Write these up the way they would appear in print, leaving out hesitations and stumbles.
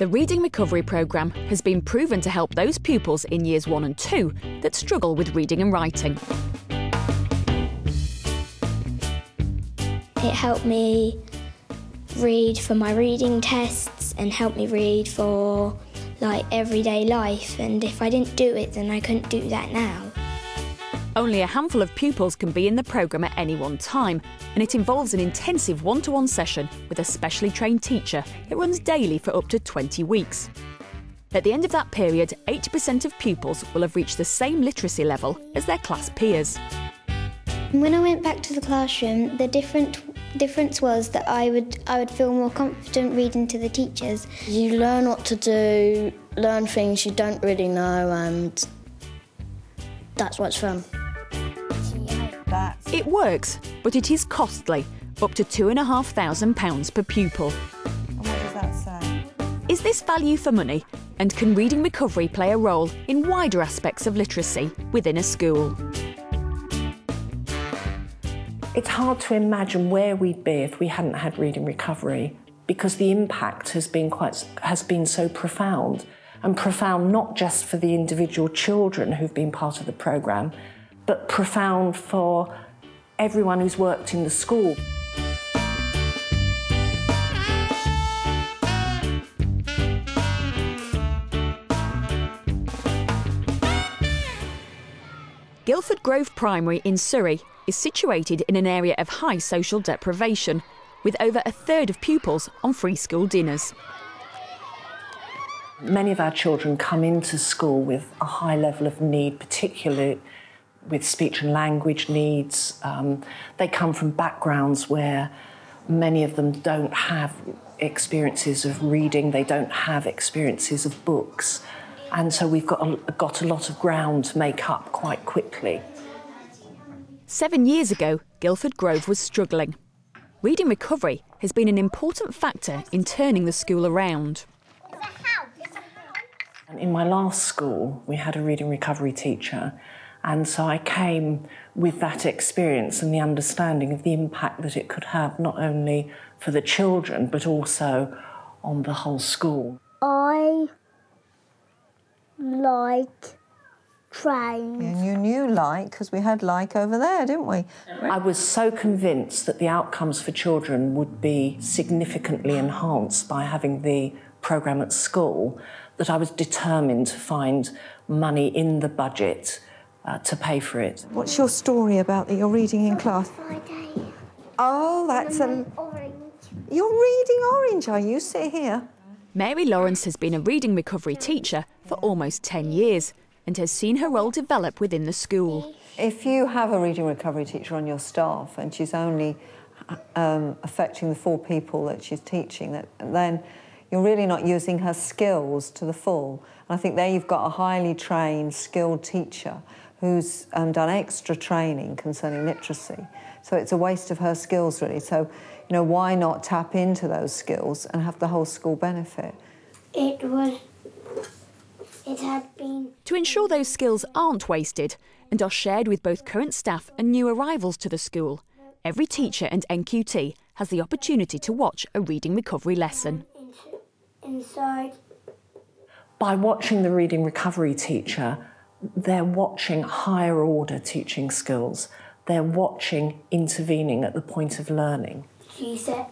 The Reading Recovery programme has been proven to help those pupils in Years 1 and 2 that struggle with reading and writing. It helped me read for my reading tests and helped me read for everyday life, and if I didn't do it then I couldn't do that now. Only a handful of pupils can be in the programme at any one time, and it involves an intensive one-to-one session with a specially trained teacher. It runs daily for up to 20 weeks. At the end of that period, 80% of pupils will have reached the same literacy level as their class peers. When I went back to the classroom, the difference was that I would feel more confident reading to the teachers. You learn what to do, learn things you don't really know, and that's what's fun. It works, but it is costly, up to £2,500 per pupil. And what does that say? Is this value for money? And can Reading Recovery play a role in wider aspects of literacy within a school? It's hard to imagine where we'd be if we hadn't had Reading Recovery, because the impact has been so profound, and profound not just for the individual children who've been part of the programme, but profound for everyone who's worked in the school. Guildford Grove Primary in Surrey is situated in an area of high social deprivation, with over a third of pupils on free school dinners. Many of our children come into school with a high level of need, particularly with speech and language needs. They come from backgrounds where many of them don't have experiences of reading, they don't have experiences of books, and so we've got a lot of ground to make up quite quickly. 7 years ago, Guildford Grove was struggling. Reading Recovery has been an important factor in turning the school around. In my last school, we had a Reading Recovery teacher, and so I came with that experience and the understanding of the impact that it could have, not only for the children, but also on the whole school. I like trains. And you knew because we had over there, didn't we? I was so convinced that the outcomes for children would be significantly enhanced by having the programme at school that I was determined to find money in the budget to pay for it. What's your story about that you're reading in class? Friday. Oh, that's Orange. You're reading Orange, are you? Sit here. Mary Lawrence has been a Reading Recovery teacher for almost 10 years and has seen her role develop within the school. If you have a Reading Recovery teacher on your staff and she's only affecting the 4 people that she's teaching, then you're really not using her skills to the full. And I think there you've got a highly trained, skilled teacher who's done extra training concerning literacy. So it's a waste of her skills, really. So, why not tap into those skills and have the whole school benefit? It had been... To ensure those skills aren't wasted and are shared with both current staff and new arrivals to the school, every teacher and NQT has the opportunity to watch a Reading Recovery lesson. Inside. By watching the Reading Recovery teacher, they're watching higher order teaching skills. They're watching intervening at the point of learning. She said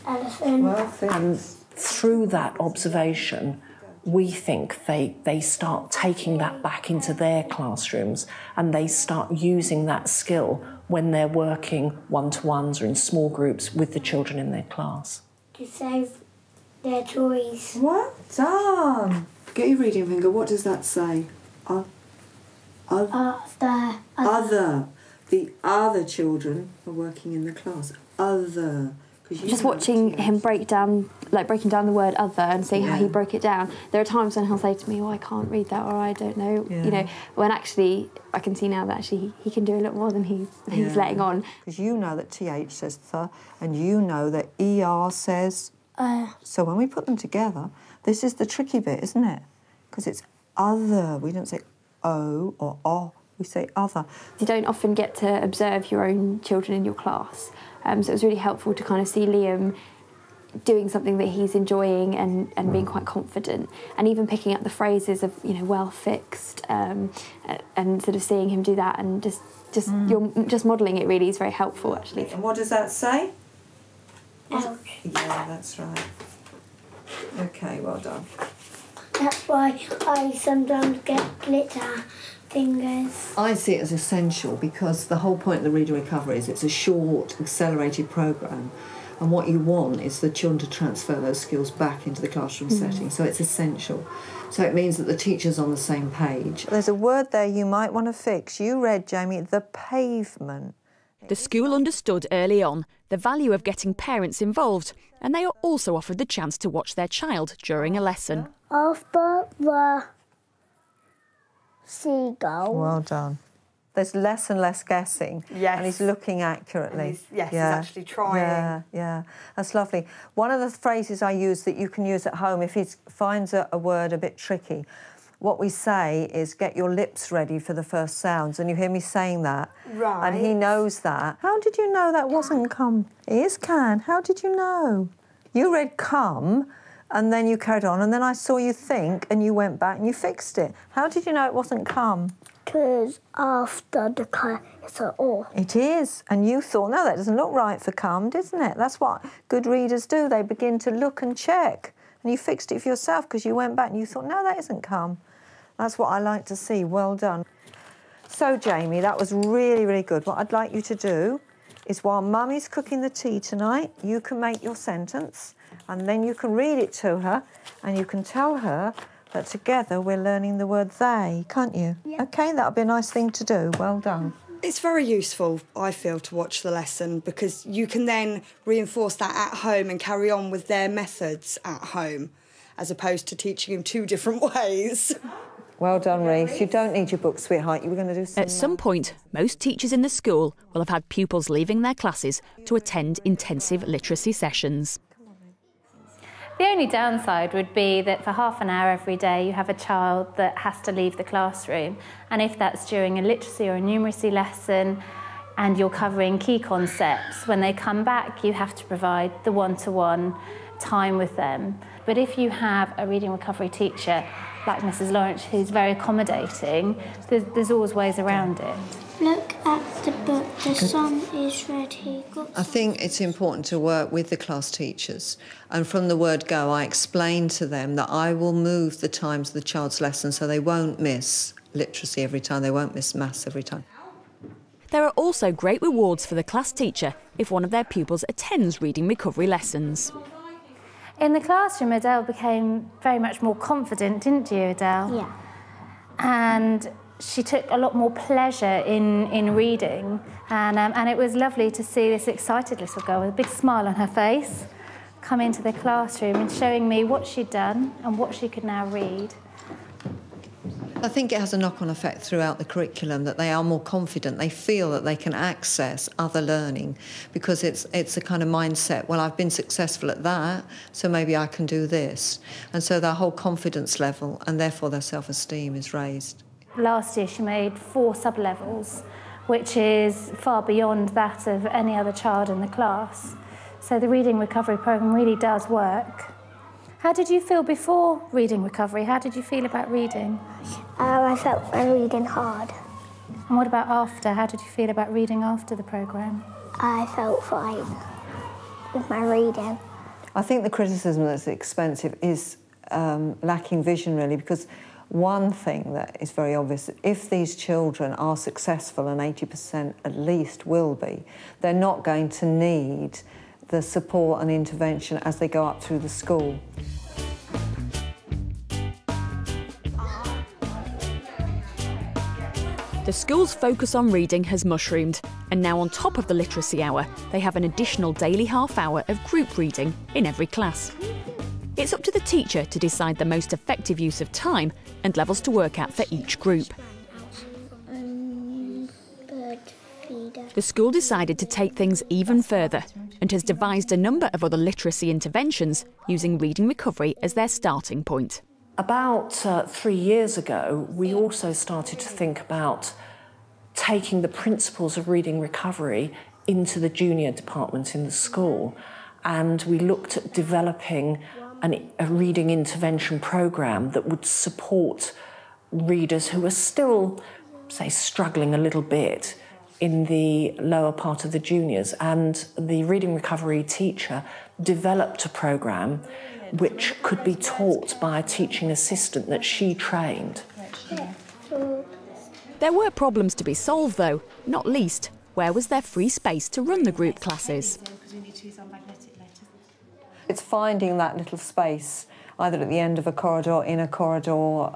elephant. And through that observation, we think they start taking that back into their classrooms and they start using that skill when they're working one-to-ones or in small groups with the children in their class. To save their toys. Well done. Get your reading finger. What does that say? Other. The other children are working in the class. Other. Just watching him breaking down the word other and seeing how he broke it down. There are times when he'll say to me, "Oh, I can't read that," or "I don't know," when actually I can see now that actually he can do a lot more than he's letting on. Because you know that TH says th, and you know that ER says. So when we put them together, this is the tricky bit, isn't it? Because it's other. We don't say O or O. We say other. You don't often get to observe your own children in your class, so it was really helpful to kind of see Liam doing something that he's enjoying and being quite confident, and even picking up the phrases of, you know, well fixed, and sort of seeing him do that, and you're just modelling it really is very helpful, actually. And what does that say? Ouch. Yeah, that's right. Okay, well done. That's why I sometimes get glitter fingers. I see it as essential because the whole point of the Reading Recovery is it's a short, accelerated programme, and what you want is the children to transfer those skills back into the classroom setting, so it's essential. So it means that the teacher's on the same page. There's a word there you might want to fix. You read, Jamie, the pavement. The school understood early on the value of getting parents involved, and they are also offered the chance to watch their child during a lesson. After the seagull. Well done. There's less and less guessing. Yes. And he's looking accurately. He's actually trying. Yeah. That's lovely. One of the phrases I use that you can use at home if he finds a word a bit tricky, what we say is get your lips ready for the first sounds, and you hear me saying that. Right. And he knows that. How did you know that wasn't come? It is can. How did you know? You read come, and then you carried on, and then I saw you think, and you went back and you fixed it. How did you know it wasn't come? Because after the car, it's an or. It is. And you thought, no, that doesn't look right for come, doesn't it? That's what good readers do. They begin to look and check. And you fixed it for yourself because you went back and you thought, no, that isn't come. That's what I like to see. Well done. So, Jamie, that was really, really good. What I'd like you to do is while Mummy's cooking the tea tonight, you can make your sentence and then you can read it to her and you can tell her that together we're learning the word they, can't you? Yeah. OK, that'll be a nice thing to do. Well done. It's very useful, I feel, to watch the lesson because you can then reinforce that at home and carry on with their methods at home as opposed to teaching them two different ways. Well done, Reese. You don't need your book, sweetheart. You were going to do something. At some point, most teachers in the school will have had pupils leaving their classes to attend intensive literacy sessions. The only downside would be that for half an hour every day you have a child that has to leave the classroom, and if that's during a literacy or a numeracy lesson and you're covering key concepts, when they come back you have to provide the one-to-one time with them. But if you have a reading recovery teacher like Mrs. Lawrence who's very accommodating, there's always ways around it. Look at the book, the sun is ready. I think it's important to work with the class teachers. And from the word go, I explain to them that I will move the times of the child's lesson so they won't miss literacy every time, they won't miss maths every time. There are also great rewards for the class teacher if one of their pupils attends reading recovery lessons. In the classroom, Adele became very much more confident, didn't you, Adele? Yeah. And she took a lot more pleasure in reading, and it was lovely to see this excited little girl with a big smile on her face come into the classroom and showing me what she'd done and what she could now read. I think it has a knock-on effect throughout the curriculum that they are more confident. They feel that they can access other learning because it's a kind of mindset, well, I've been successful at that, so maybe I can do this. And so their whole confidence level and therefore their self-esteem is raised. Last year she made 4 sub-levels, which is far beyond that of any other child in the class. So the Reading Recovery programme really does work. How did you feel before Reading Recovery? How did you feel about reading? I felt my reading hard. And what about after? How did you feel about reading after the programme? I felt fine with my reading. I think the criticism that's expensive is lacking vision, really, because one thing that is very obvious, if these children are successful, and 80% at least will be, they're not going to need the support and intervention as they go up through the school. The school's focus on reading has mushroomed, and now on top of the literacy hour, they have an additional daily half hour of group reading in every class. It's up to the teacher to decide the most effective use of time and levels to work at for each group. The school decided to take things even further and has devised a number of other literacy interventions using Reading Recovery as their starting point. About 3 years ago, we also started to think about taking the principles of Reading Recovery into the junior department in the school. and we looked at developing a reading intervention programme that would support readers who are still, say, struggling a little bit in the lower part of the juniors. And the Reading Recovery teacher developed a programme which could be taught by a teaching assistant that she trained. There were problems to be solved though, not least, where was there free space to run the group classes? It's finding that little space, either at the end of a corridor, in a corridor.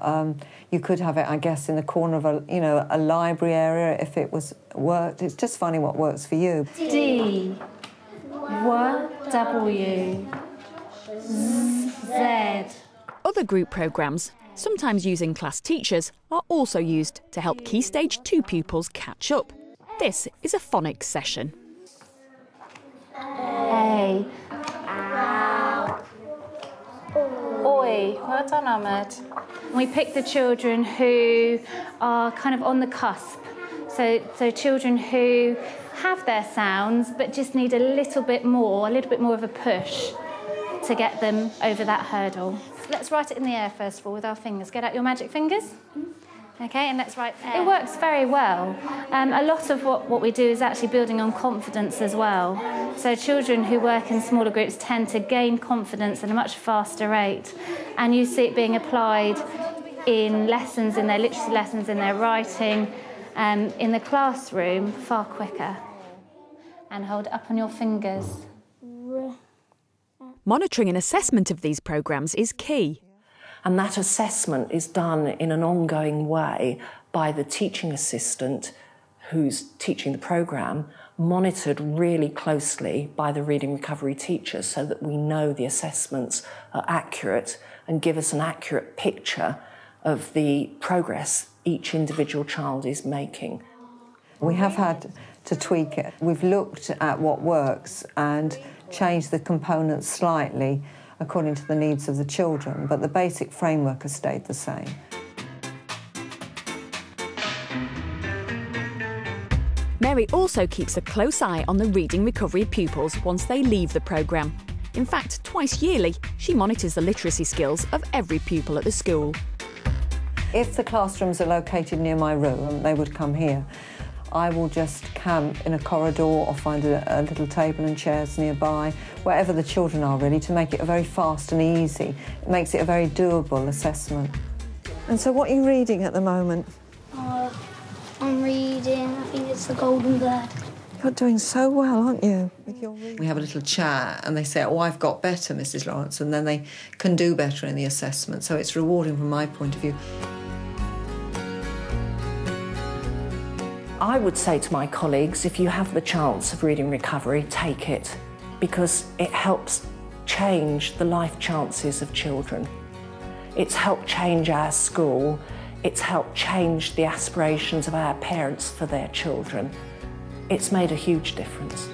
You could have it, I guess, in the corner of a library area if it worked. It's just finding what works for you. D, W, Z. Other group programmes, sometimes using class teachers, are also used to help Key Stage 2 pupils catch up. This is a phonics session. A. Oi. Well done, Ahmed. We pick the children who are kind of on the cusp. So children who have their sounds but just need a little bit more of a push to get them over that hurdle. Let's write it in the air first of all with our fingers. Get out your magic fingers. Okay, and let's write air. It works very well. A lot of what we do is actually building on confidence as well. So children who work in smaller groups tend to gain confidence at a much faster rate. And you see it being applied in lessons, in their literacy lessons, in their writing, in the classroom far quicker. And hold it up on your fingers. Monitoring and assessment of these programmes is key. And that assessment is done in an ongoing way by the teaching assistant who's teaching the programme, monitored really closely by the Reading Recovery teacher so that we know the assessments are accurate and give us an accurate picture of the progress each individual child is making. We have had to tweak it. We've looked at what works and changed the components slightly according to the needs of the children, but the basic framework has stayed the same. Mary also keeps a close eye on the Reading Recovery pupils once they leave the programme. In fact, twice yearly, she monitors the literacy skills of every pupil at the school. If the classrooms are located near my room, they would come here. I will just camp in a corridor or find a little table and chairs nearby, wherever the children are really, to make it a very fast and easy. It makes it a very doable assessment. And so what are you reading at the moment? I'm reading, I think it's The Golden Bird. You're doing so well, aren't you? We have a little chat and they say, oh, I've got better, Mrs. Lawrence, and then they can do better in the assessment. So it's rewarding from my point of view. I would say to my colleagues, if you have the chance of Reading Recovery, take it, because it helps change the life chances of children. It's helped change our school, it's helped change the aspirations of our parents for their children. It's made a huge difference.